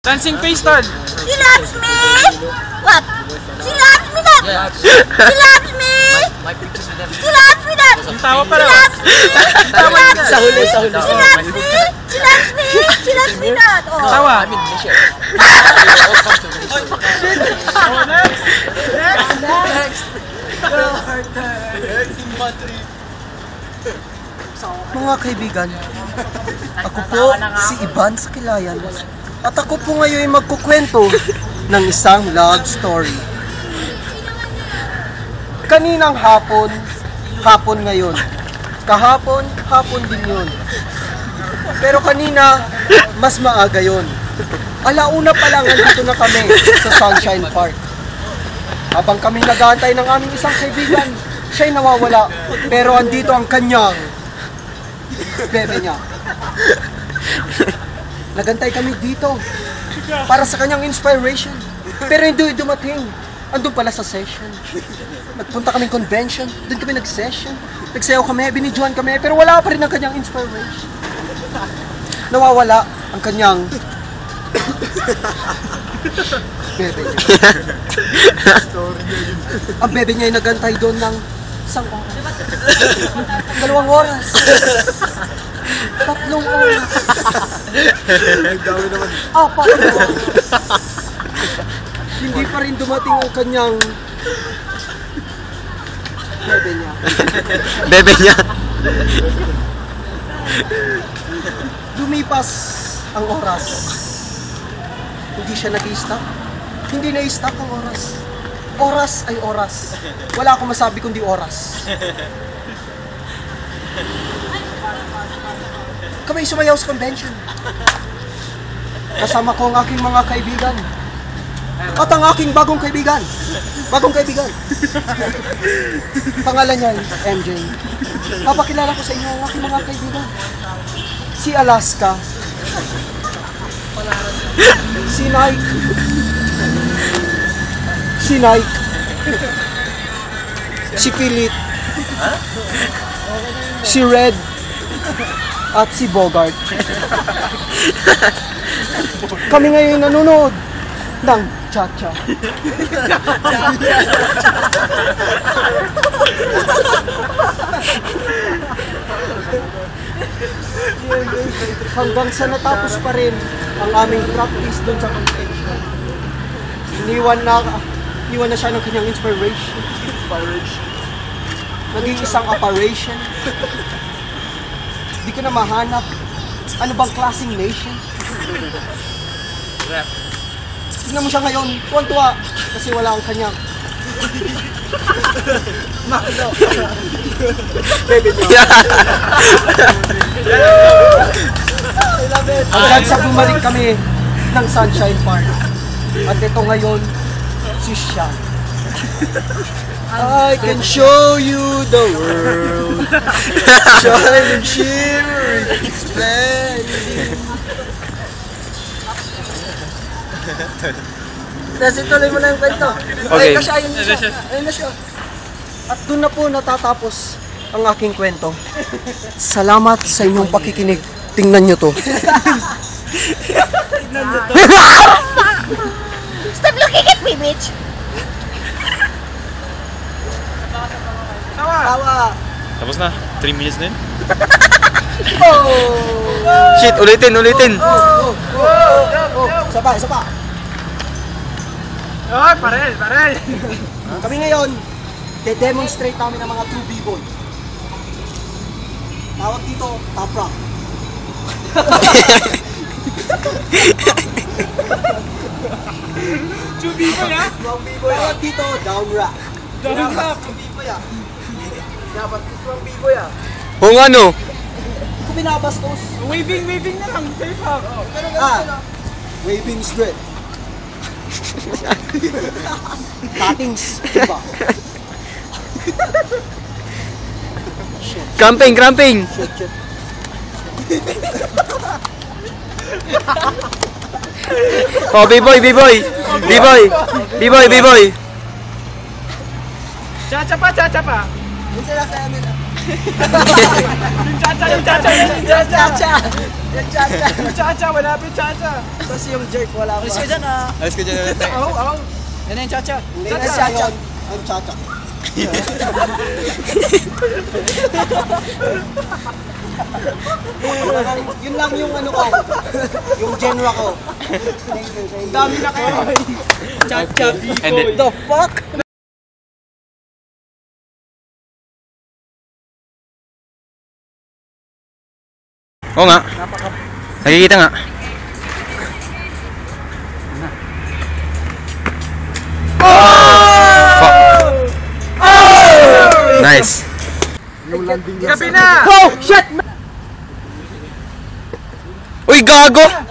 Dancing face turn. She loves me. What? She loves me that. She loves me. She loves me that. Yung tawa pa She lang. loves me. Sa huli. She loves me. She loves me. She loves me that. Oh. Tawa. Mga kaibigan, ako po si Ivan Sakilayan at ako po ngayon ay magkukwento ng isang love story. Kaninang hapon, hapon ngayon. Kahapon, hapon din yun. Pero kanina, mas maaga yun. Alauna pa lang, nandito na kami sa Sunshine Park. Habang kami nag-aantay ng aming isang kaibigan, siya'y nawawala. Pero andito ang kanyang bebe niya. Nagantay kami dito para sa kanyang inspiration. Pero hindi dumating. Andun pala sa session. Nagpunta kaming convention, doon kami nag-session. Nagsayaw kami, binidyohan kami, pero wala pa rin ang kanyang inspiration. Nawawala ang kanyang bebe niya. Ang bebe niya ay nagantay doon ng 1 oras. 2 oras. 3 oras. 4 oras. Hindi pa rin dumating ang kanyang bebe niya. Bebe niya. Lumipas ang oras. Hindi siya nag-i-stop. Hindi na-i-stop ang oras. Oras ay oras. Wala akong masabi kundi oras. Kami sumayaw sa convention. Kasama ko ang aking mga kaibigan. At ang aking bagong kaibigan. Bagong kaibigan. Pangalan niya ay MJ. Papakilala ko sa inyo ang aking mga kaibigan. Si Alaska. Si Nike. Si Nike. Si Pilit. Si Red. At si Bogart. Kami ngayon nanonood ng Cha-Cha. Hanggang sa natapos pa rin ang aming practice doon sa convention. Iniwan na siya ng kanyang inspiration. Naging isang operation. Hindi ko na mahanap. Ano bang klaseng nation? Tignan mo siya ngayon, tuwan-tuwa. Kasi wala ang kanyang Makdo. Baby niya. Hanggang sa bumalik kami ng Sunshine Park. At ito ngayon, si Sean. I can show you the world, shining, shimmering, splendid. Kasi tuloy mo na yung kwento. Okay. Ay, kasi ayun na siya. Ayun na siya. At doon na po natatapos ang aking kwento. Salamat sa inyong pakikinig. Tingnan nyo to. Stop looking at me, bitch! Tawa! Tapos na? 3 minutes na yun? Oh! Shit, ulitin! Oh! Isa pa! Ay, parel! Kami ngayon, de-demonstrate namin ang mga true b-boy. Tawag dito, top rock. True b-boy, ha? Strong b-boy. Tawag dito, down rock. Down rock. Strong b-boy, ah. Dapat strong b-boy, ah. Kung ano? Kung binabastos. Waving na lang. Safe ha. Waving is good. Cuttings, diba? Cramping! Shit. Oh, B-boy! Cha-cha pa. Yung sila sa amin. Yung chacha, yung chacha, yung chacha. Chacha! Yung chacha! Yung chacha, malapit chacha. Tapos yung jerk wala pa. Alis ka dyan ah. Alis ka dyan ulit. Oo, oo. Yan na yung chacha. Hindi na chacha. Ang chacha. Yun lang yung ano ko. Yung genre ko. Thank you. Dami na kayo. Chacha, And then, The fuck? oo nga. Nakikita nga. Fuck. Nice. Gabi na! Oh! Shit! Uy, gago!